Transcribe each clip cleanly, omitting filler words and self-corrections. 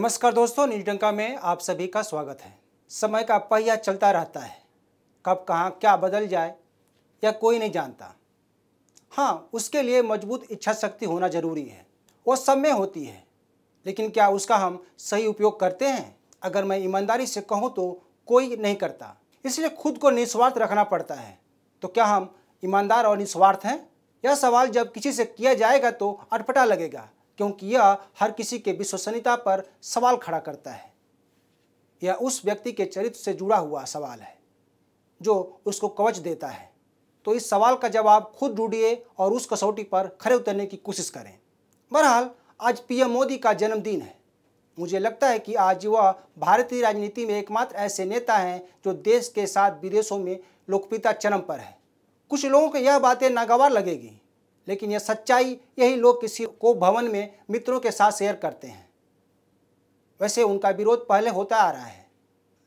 नमस्कार दोस्तों, नील डंका में आप सभी का स्वागत है। समय का पहिया चलता रहता है, कब कहाँ क्या बदल जाए यह कोई नहीं जानता। हाँ, उसके लिए मजबूत इच्छा शक्ति होना जरूरी है। वो सब में होती है, लेकिन क्या उसका हम सही उपयोग करते हैं? अगर मैं ईमानदारी से कहूँ तो कोई नहीं करता, इसलिए खुद को निस्वार्थ रखना पड़ता है। तो क्या हम ईमानदार और निस्वार्थ हैं? यह सवाल जब किसी से किया जाएगा तो अटपटा लगेगा, क्योंकि यह हर किसी के विश्वसनीयता पर सवाल खड़ा करता है। यह उस व्यक्ति के चरित्र से जुड़ा हुआ सवाल है जो उसको कवच देता है। तो इस सवाल का जवाब खुद ढूंढिए और उस कसौटी पर खरे उतरने की कोशिश करें। बहरहाल, आज पीएम मोदी का जन्मदिन है। मुझे लगता है कि आज वह भारतीय राजनीति में एकमात्र ऐसे नेता हैं जो देश के साथ विदेशों में लोकप्रियता चरम पर है। कुछ लोगों को यह बातें नागवार लगेगी, लेकिन यह सच्चाई यही लोग किसी को भवन में मित्रों के साथ शेयर करते हैं। वैसे उनका विरोध पहले होता आ रहा है,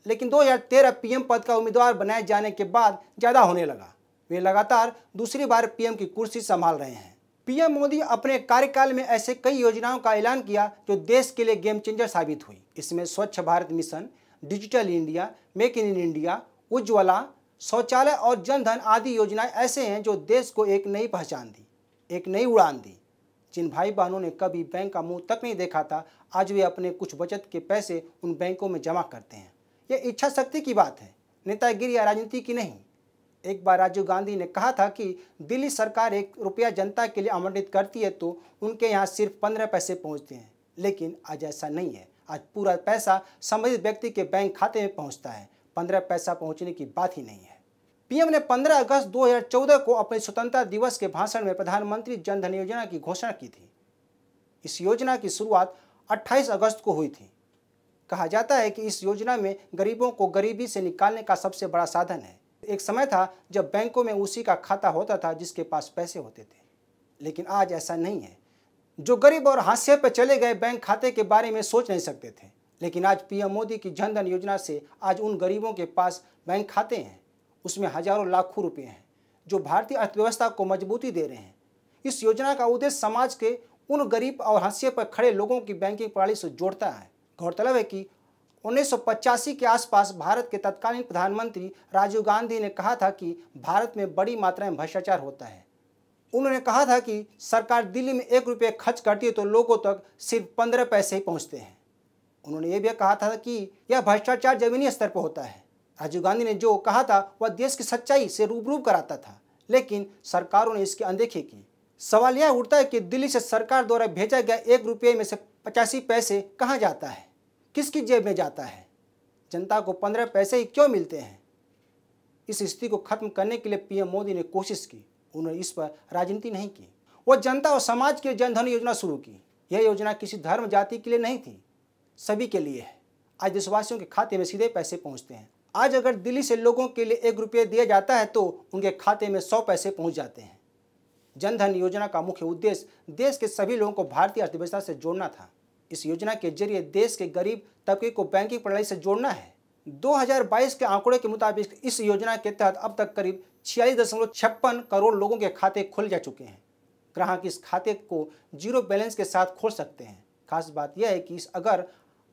लेकिन 2013 पीएम पद का उम्मीदवार बनाए जाने के बाद ज़्यादा होने लगा। वे लगातार दूसरी बार पीएम की कुर्सी संभाल रहे हैं। पीएम मोदी अपने कार्यकाल में ऐसे कई योजनाओं का ऐलान किया जो देश के लिए गेम चेंजर साबित हुई। इसमें स्वच्छ Bharat mission, digital India, make in India, Ujjwala, शौचालय और जन धन आदि योजनाएं ऐसे हैं जो देश को एक नई पहचान दी, एक नई उड़ान दी। जिन भाई बहनों ने कभी बैंक का मुंह तक नहीं देखा था, आज वे अपने कुछ बचत के पैसे उन बैंकों में जमा करते हैं। यह इच्छा शक्ति की बात है, नेतागिरी या राजनीति की नहीं। एक बार राजीव गांधी ने कहा था कि दिल्ली सरकार 1 रुपया जनता के लिए आवंटित करती है तो उनके यहाँ सिर्फ 15 पैसे पहुँचते हैं। लेकिन आज ऐसा नहीं है। आज पूरा पैसा संबंधित व्यक्ति के बैंक खाते में पहुँचता है। 15 पैसा पहुँचने की बात ही नहीं है। पीएम ने 15 अगस्त 2014 को अपने स्वतंत्रता दिवस के भाषण में प्रधानमंत्री जन धन योजना की घोषणा की थी। इस योजना की शुरुआत 28 अगस्त को हुई थी। कहा जाता है कि इस योजना में गरीबों को गरीबी से निकालने का सबसे बड़ा साधन है। एक समय था जब बैंकों में उसी का खाता होता था जिसके पास पैसे होते थे, लेकिन आज ऐसा नहीं है। जो गरीब और हाशिए पर चले गए बैंक खाते के बारे में सोच नहीं सकते थे, लेकिन आज पीएम मोदी की जन धन योजना से आज उन गरीबों के पास बैंक खाते हैं। उसमें हजारों लाखों रुपए हैं जो भारतीय अर्थव्यवस्था को मजबूती दे रहे हैं। इस योजना का उद्देश्य समाज के उन गरीब और हाशिए पर खड़े लोगों की बैंकिंग प्रणाली से जोड़ता है। गौरतलब है कि 1985 के आसपास भारत के तत्कालीन प्रधानमंत्री राजीव गांधी ने कहा था कि भारत में बड़ी मात्रा में भ्रष्टाचार होता है। उन्होंने कहा था कि सरकार दिल्ली में 1 रुपये खर्च करती है तो लोगों तक सिर्फ 15 पैसे ही पहुँचते हैं। उन्होंने ये भी कहा था कि यह भ्रष्टाचार जमीनी स्तर पर होता है। राजीव गांधी ने जो कहा था वह देश की सच्चाई से रूबरू कराता था, लेकिन सरकारों ने इसकी अनदेखी की। सवाल यह उठता है कि दिल्ली से सरकार द्वारा भेजा गया 1 रुपये में से 85 पैसे कहाँ जाता है, किसकी जेब में जाता है? जनता को 15 पैसे ही क्यों मिलते हैं? इस स्थिति को खत्म करने के लिए पीएम मोदी ने कोशिश की। उन्होंने इस पर राजनीति नहीं की। वो जनता और समाज के लिए जन धन योजना शुरू की। यह योजना किसी धर्म जाति के लिए नहीं थी, सभी के लिए है। आज देशवासियों के खाते में सीधे पैसे पहुँचते हैं। आज अगर दिल्ली से लोगों के लिए 1 रुपये दिया जाता है तो उनके खाते में 100 पैसे पहुंच जाते हैं। जन धन योजना का मुख्य उद्देश्य देश के सभी लोगों को भारतीय अर्थव्यवस्था से जोड़ना था। इस योजना के जरिए देश के गरीब तबके को बैंकिंग प्रणाली से जोड़ना है। 2022 के आंकड़ों के मुताबिक इस योजना के तहत अब तक करीब 46.56 करोड़ लोगों के खाते खुल जा चुके हैं। ग्राहक इस खाते को जीरो बैलेंस के साथ खोल सकते हैं। खास बात यह है कि अगर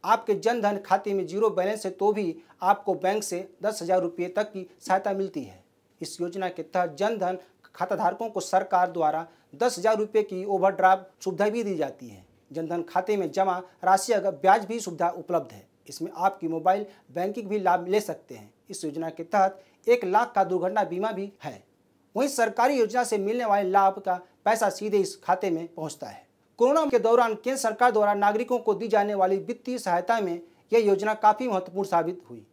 आपके जन धन खाते में जीरो बैलेंस है तो भी आपको बैंक से 10,000 रुपये तक की सहायता मिलती है। इस योजना के तहत जन धन खाता धारकों को सरकार द्वारा 10,000 रुपये की ओवरड्राफ्ट सुविधा भी दी जाती है। जन धन खाते में जमा राशि अगर ब्याज भी सुविधा उपलब्ध है। इसमें आपकी मोबाइल बैंकिंग भी लाभ ले सकते हैं। इस योजना के तहत 1 लाख का दुर्घटना बीमा भी है। वहीं सरकारी योजना से मिलने वाले लाभ का पैसा सीधे इस खाते में पहुँचता है। कोरोना के दौरान केंद्र सरकार द्वारा नागरिकों को दी जाने वाली वित्तीय सहायता में यह योजना काफ़ी महत्वपूर्ण साबित हुई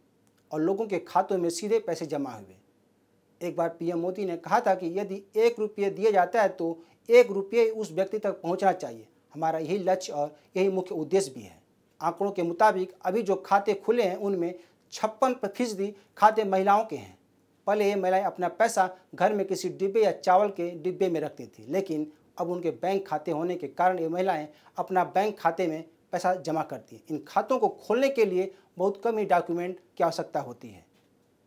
और लोगों के खातों में सीधे पैसे जमा हुए। एक बार पीएम मोदी ने कहा था कि यदि 1 रुपये दिया जाता है तो 1 रुपये उस व्यक्ति तक पहुंचना चाहिए। हमारा यही लक्ष्य और यही मुख्य उद्देश्य भी है। आंकड़ों के मुताबिक अभी जो खाते खुले हैं उनमें 56% खाते महिलाओं के हैं। पहले ये महिलाएं अपना पैसा घर में किसी डिब्बे या चावल के डिब्बे में रखती थी, लेकिन अब उनके बैंक खाते होने के कारण ये महिलाएं अपना बैंक खाते में पैसा जमा करती हैं। इन खातों को खोलने के लिए बहुत कम ही डॉक्यूमेंट की आवश्यकता होती है।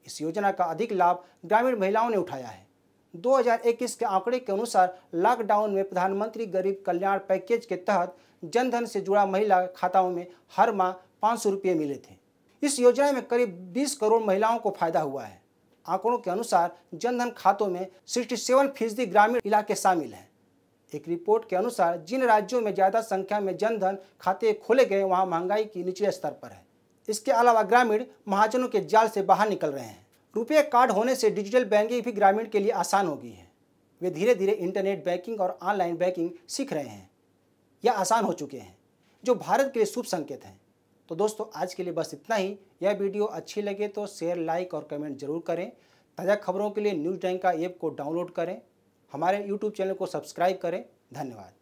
इस योजना का अधिक लाभ ग्रामीण महिलाओं ने उठाया है। 2021 के आंकड़े के अनुसार लॉकडाउन में प्रधानमंत्री गरीब कल्याण पैकेज के तहत जनधन से जुड़ा महिला खाताओं में हर माह 500 रुपये मिले थे। इस योजना में करीब 20 करोड़ महिलाओं को फायदा हुआ है। आंकड़ों के अनुसार जनधन खातों में 67% ग्रामीण इलाके शामिल हैं। एक रिपोर्ट के अनुसार जिन राज्यों में ज़्यादा संख्या में जनधन खाते खोले गए वहां महंगाई की निचले स्तर पर है। इसके अलावा ग्रामीण महाजनों के जाल से बाहर निकल रहे हैं। रुपये कार्ड होने से डिजिटल बैंकिंग भी ग्रामीण के लिए आसान हो गई है। वे धीरे धीरे इंटरनेट बैंकिंग और ऑनलाइन बैंकिंग सीख रहे हैं या आसान हो चुके हैं, जो भारत के लिए शुभ संकेत हैं। तो दोस्तों, आज के लिए बस इतना ही। यह वीडियो अच्छी लगे तो शेयर, लाइक और कमेंट जरूर करें। ताज़ा खबरों के लिए न्यूज़ टाइम का ऐप को डाउनलोड करें। हमारे YouTube चैनल को सब्सक्राइब करें। धन्यवाद।